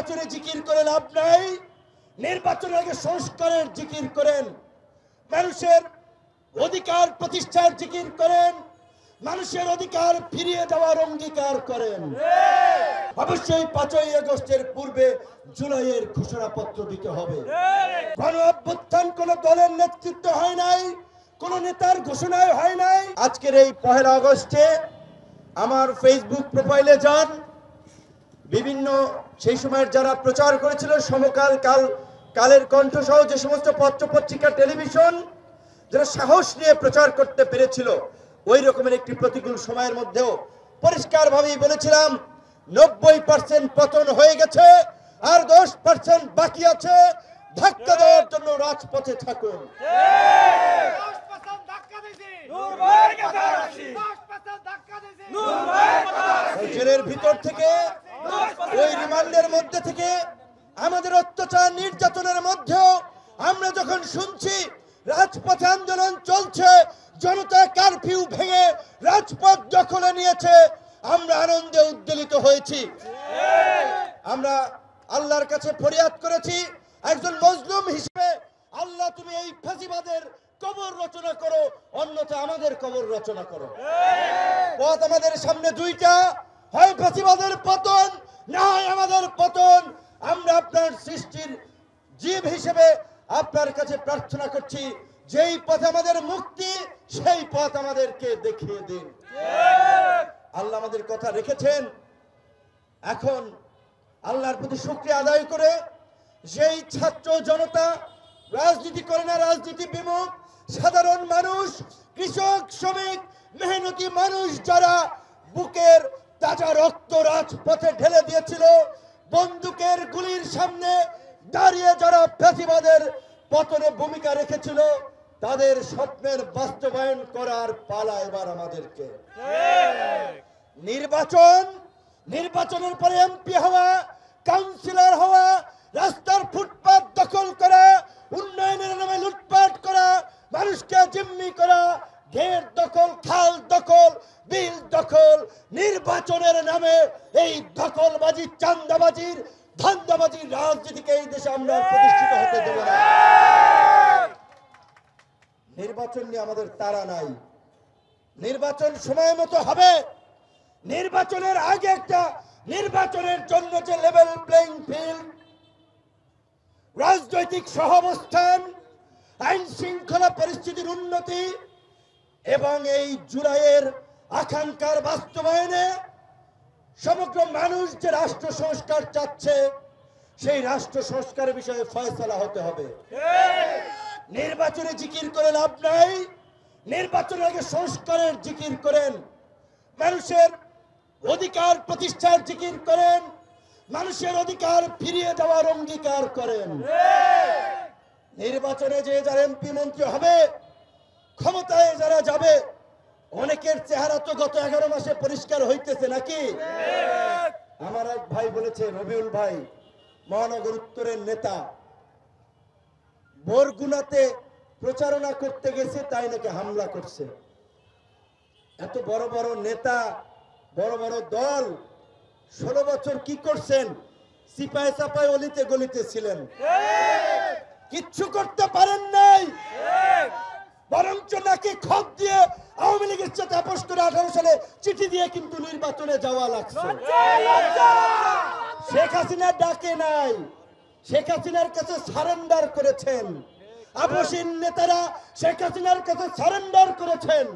নির্বাচনে জিকির করে লাভ নাই, নির্বাচনের আগে সংস্কারের জিকির করেন, মানুষের অধিকার প্রতিষ্ঠার জিকির করেন, মানুষের অধিকার ফিরিয়ে দেওয়ার অঙ্গীকার করেন। অবশ্যই 5ই আগস্টের পূর্বে জুলাইয়ের ঘোষণাপত্র দিতে হবে। গণ অভ্যুত্থান কোন দলের নেতৃত্ব হয় নাই, কোন নেতার ঘোষণায় হয় নাই। আজকের এই 1 আগস্টে আমার ফেসবুক প্রোফাইলে যান, বিভিন্ন সেই সময়ের যারা প্রচার করেছিল সমকাল, কালের কণ্ঠ সহ যে সমস্ত পত্র পত্রিকা, টেলিভিশন যারা সাহস নিয়ে প্রচার করতে পেরেছিল, ওই রকমের একটি প্রতিকূল সময়ের মধ্যেও পরিষ্কারভাবেই বলেছিলাম 90% পতন হয়ে গেছে, আর 10% বাকি আছে। ধাক্কা দেওয়ার জন্য রাজপথে থাকুন। জেলের ভিতর থেকে, ওই রিমান্ডের মধ্যে থেকে, আমাদের অত্যাচার নির্যাতনের মধ্যেও আমরা যখন শুনছি রাজপথে আন্দোলন চলছে, জনতা কারফিউ ভেঙে রাজপথ দখলে নিয়েছে, আমরা আনন্দে উদ্বেলিত হয়েছি। আমরা আল্লাহর কাছে ফরিয়াদ করেছি একজন মজলুম হিসেবে, আল্লাহ তুমি এই ফ্যাসিবাদের কবর রচনা করো, অন্যথা আমাদের কবর রচনা করো। পথ আমাদের সামনে দুইটা, হয় ফ্যাসিবাদের পতন, না হয় আমাদের পতন। আমরা আপনার সৃষ্টির জীব হিসেবে আপনার কাছে প্রার্থনা করছি, যেই পথ আমাদের মুক্তি, সেই পথ আমাদেরকে দেখিয়ে দিন। আল্লাহ আমাদের কথা রেখেছেন। এখন আল্লাহর প্রতি শুকরিয়া আদায় করে, যেই ছাত্র জনতা রাজনীতি করে না, রাজনীতি বিমুখ সাধারণ মানুষ, কৃষক, শ্রমিক, মেহনতি মানুষ যারা বুকের তাজা রক্ত রাজপথে ঢেলে দিয়েছিল, বন্দুকের গুলির সামনে দাঁড়িয়ে যারা ফ্যাসিবাদের পতনে ভূমিকা রেখেছিল, তাদের স্বপ্নের বাস্তবায়ন করার পালা এবার আমাদেরকে। নির্বাচনের পরে এমপি হওয়া, কাউন্সিলর হওয়া, রাস্তার ফুটপাত দখল করা, উন্নয়নের নামে লুটপাট করা, মানুষকে জিম্মি করা, ঘের দখল, খাল দখল, বিল দখল, নির্বাচনের নামে এই দখলবাজি, চাঁদাবাজির, ধান্দাবাজির রাজনীতিকে এই দেশে আমরা প্রতিষ্ঠিত হতে দেব না। নির্বাচন নিয়ে আমাদের তাড়া নাই, নির্বাচন সময় মতো হবে। নির্বাচনের আগে একটা, নির্বাচনের জন্য যে লেভেল প্লেইং ফিল্ড, রাজনৈতিক সহাবস্থান, আইন শৃঙ্খলা পরিস্থিতির উন্নতি এবং এই জুলাইয়ের আকাঙ্ক্ষার বাস্তবায়নে সমগ্র মানুষ যে রাষ্ট্র সংস্কার চাচ্ছে, সেই রাষ্ট্র সংস্কারের বিষয়ে ফয়সালা হতে হবে। নির্বাচনে জিকির করে লাভ নাই, নির্বাচনের আগে সংস্কারের জিকির করেন, মানুষের অধিকার প্রতিষ্ঠার জিকির করেন, মানুষের অধিকার ফিরিয়ে দেওয়ার অঙ্গীকার করেন। নির্বাচনে যে যারা এমপি মন্ত্রী হবে, ক্ষমতায় যারা যাবে, অনেকের চেহারা তো গত 11 মাসে পরিষ্কার হইতেছে নাকি? আমার এক ভাই বলেছে, রবিউল ভাই, মহানগর উত্তরের নেতা, বরগুনাতে প্রচারণা করতে গেছে, তাই নাকি হামলা করছে। এত বড় বড় নেতা, বড় বড় দল, 16 বছর কি করছেন? সিপাই চাপাই অলিতে গলিতে ছিলেন, কিচ্ছু করতে পারেন নাই। বরঞ্চ নাকি খত দিয়ে আওয়ামী লীগের সাথে আপোষ করে 18 সালে চিঠি দিয়ে কিন্তু নির্বাচনে যাওয়া লাগছে। শেখ হাসিনা ডাকে নাই, শেখ হাসিনার কাছে সারেন্ডার করেছেন। আপোষহীন নেতারা শেখ হাসিনার কাছে সারেন্ডার করেছেন।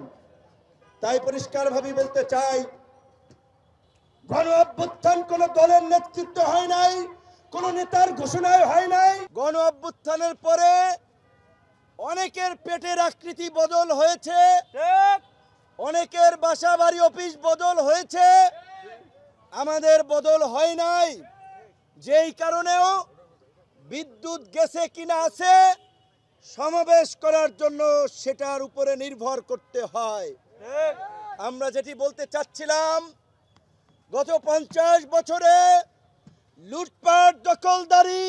তাই পরিষ্কার ভাবে বলতে চাই, গণ অভ্যুত্থান কোন দলের নেতৃত্ব হয় নাই, কোন নেতার ঘোষণায় হয় নাই। গণ অভ্যুত্থানের পরে অনেকের পেটের আকৃতি বদল হয়েছে, অনেকের বাসা বাড়ি অফিস বদল হয়েছে, আমাদের বদল হয় নাই। যেই কারণেও বিদ্যুৎ গেছে কিনা আছে, সমাবেশ করার জন্য সেটার উপরে নির্ভর করতে হয়। আমরা যেটি বলতে চাচ্ছিলাম, গত 50 বছরে লুটপাট, দখলদারি,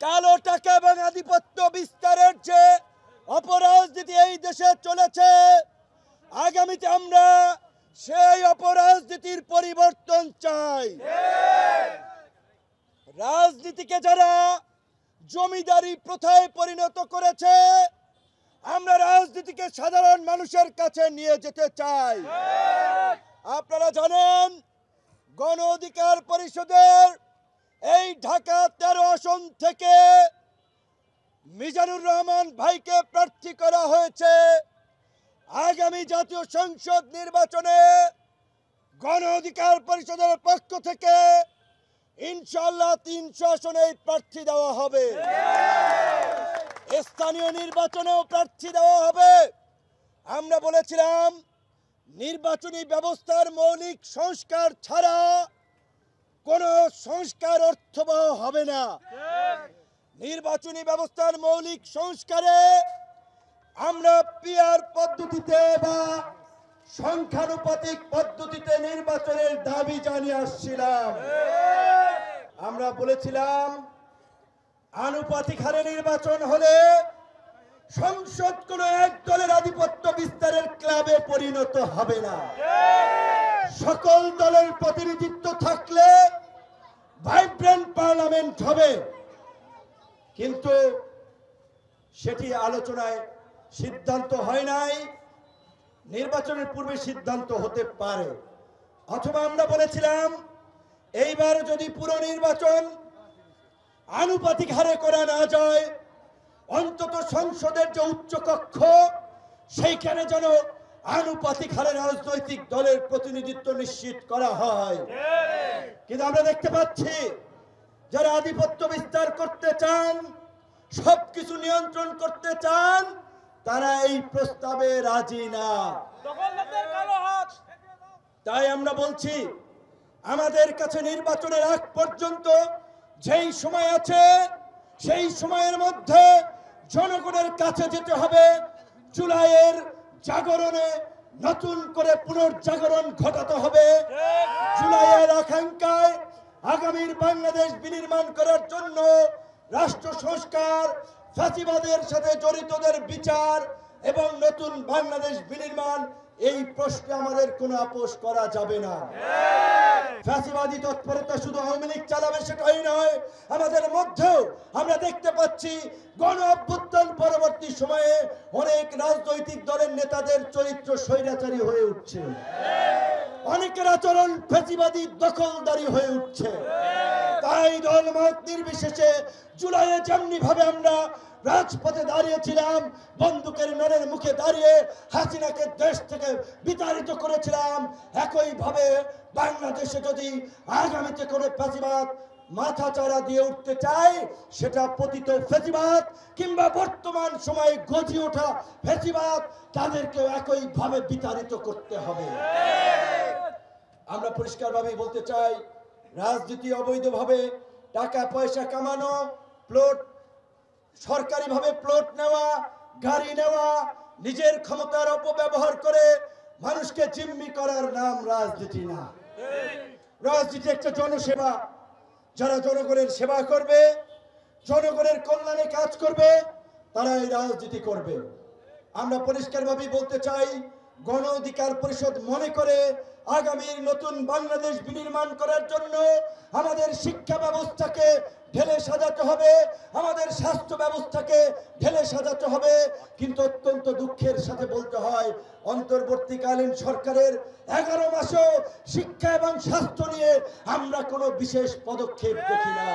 কালো টাকা এবং আধিপত্য বিস্তারের যে অপরাজনীতি এই দেশে চলেছে, আগামীতে আমরা সেই অপরাজনীতির পরিবর্তন চাই। রাজনীতিকে যারা জমিদারি প্রথায় পরিণত করেছে, আমরা রাজনীতিকে সাধারণ মানুষের কাছে নিয়ে যেতে চাই। আপনারা জানেন গণ অধিকার পরিষদের এই ঢাকা 13 আসন থেকে মিজানুর রহমান ভাইকে প্রার্থী করা হয়েছে। আগামী জাতীয় সংসদ নির্বাচনে গণ অধিকার পরিষদের পক্ষ থেকে ইনশাআল্লাহ 300 আসনে প্রার্থী দেওয়া হবে। স্থানীয় নির্বাচনেও প্রার্থী দেওয়া হবে। আমরা বলেছিলাম নির্বাচনী ব্যবস্থার মৌলিক সংস্কার ছাড়া কোনো সংস্কার অর্থবহ হবে না। নির্বাচনী ব্যবস্থার মৌলিক সংস্কারে আমরা পিআর পদ্ধতিতে বা সংখ্যানুপাতিক পদ্ধতিতে নির্বাচনের দাবি জানিয়ে আসছিলাম। আমরা বলেছিলাম আনুপাতিক হারে নির্বাচন হলে সংসদ কোনো এক দলের আধিপত্য বিস্তারের ক্লাবে পরিণত হবে না। সকল দলের প্রতিনিধিত্ব থাকলে ভাইব্রেন্ট পার্লামেন্ট হবে। কিন্তু সেটি আলোচনায় সিদ্ধান্ত হয় নাই। নির্বাচনের পূর্বে সিদ্ধান্ত হতে পারে। অথবা আমরা বলেছিলাম এইবার যদি পুরো নির্বাচন আনুপাতিক হারে করা না যায়, অন্তত সংসদের যে উচ্চকক্ষ সেইখানে যেন আনুপাতিক হারে রাজনৈতিক দলের প্রতিনিধিত্ব নিশ্চিত করা হয়। কিন্তু আমরা দেখতে পাচ্ছি যারা আধিপত্য বিস্তার করতে চান, সবকিছু নিয়ন্ত্রণ করতে চান, তারা এই প্রস্তাবে রাজি না। তাই আমরা বলছি আমাদের কাছে নির্বাচনের আগ পর্যন্ত যেই সময় আছে সেই সময়ের মধ্যে জনগণের কাছে যেতে হবে। জুলাইয়ের জাগরণে নতুন করে পুনর্জাগরণ ঘটাতে হবে। জুলাইয়ের আকাঙ্ক্ষায় আগামীর বাংলাদেশ বিনির্মাণ করার জন্য রাষ্ট্র সংস্কার, ফ্যাসিবাদের সাথে জড়িতদের বিচার এবং নতুন বাংলাদেশ বিনির্মাণ, এই প্রশ্নে আমাদের কোনো আপোষ করা যাবে না। ফ্যাসিবাদী তৎপরতা শুধু আওয়ামী লীগ চালাবে সেটাই নয়, আমাদের মধ্যেও আমরা দেখতে পাচ্ছি গণ অভ্যুত্থান পরবর্তী সময়ে অনেক রাজনৈতিক দলের নেতাদের চরিত্র স্বৈরাচারী হয়ে উঠছে, অনেকের আচরণ ফ্যাসিবাদী দখলদারি হয়ে উঠছে। তাই দলমত নির্বিশেষে জুলাইয়ে যেমনি ভাবে আমরা রাজপথে দাঁড়িয়েছিলাম, বন্দুকের নড়ের মুখে দাঁড়িয়ে হাসিনাকে দেশ থেকে বিতাড়িত করেছিলাম, একইভাবে বাংলাদেশে যদি আগামীতে কোনো ফ্যাসিবাদ মাথা চাড়া দিয়ে উঠতে চায়, সেটা পতিত ফ্যাসিবাদ কিংবা বর্তমান সময়ে গজি ওঠা ফ্যাসিবাদ, তাদেরকেও একইভাবে বিতাড়িত করতে হবে। আমরা পরিষ্কারভাবে বলতে চাই, রাজনীতি অবৈধভাবে টাকা পয়সা কামানো, প্লট সরকারিভাবে প্লট নেওয়া, গাড়ি নেওয়া, নিজের ক্ষমতার অপব্যবহার করে মানুষকে জিম্মি করার নাম রাজনীতি না। রাজনীতি একটা জনসেবা। যারা জনগণের সেবা করবে, জনগণের কল্যাণে কাজ করবে, তারাই রাজনীতি করবে। আমরা পরিষ্কারভাবে বলতে চাই, গণ অধিকার পরিষদ মনে করে আগামীর নতুন বাংলাদেশ বিনির্মাণ করার জন্য আমাদের শিক্ষা ব্যবস্থাকে ঢেলে সাজাতে হবে, আমাদের স্বাস্থ্য ব্যবস্থাকে ঢেলে সাজাতে হবে। কিন্তু অত্যন্ত দুঃখের সাথে বলতে হয়, অন্তর্বর্তীকালীন সরকারের 11 মাসেও শিক্ষা এবং স্বাস্থ্য নিয়ে আমরা কোনো বিশেষ পদক্ষেপ দেখি না।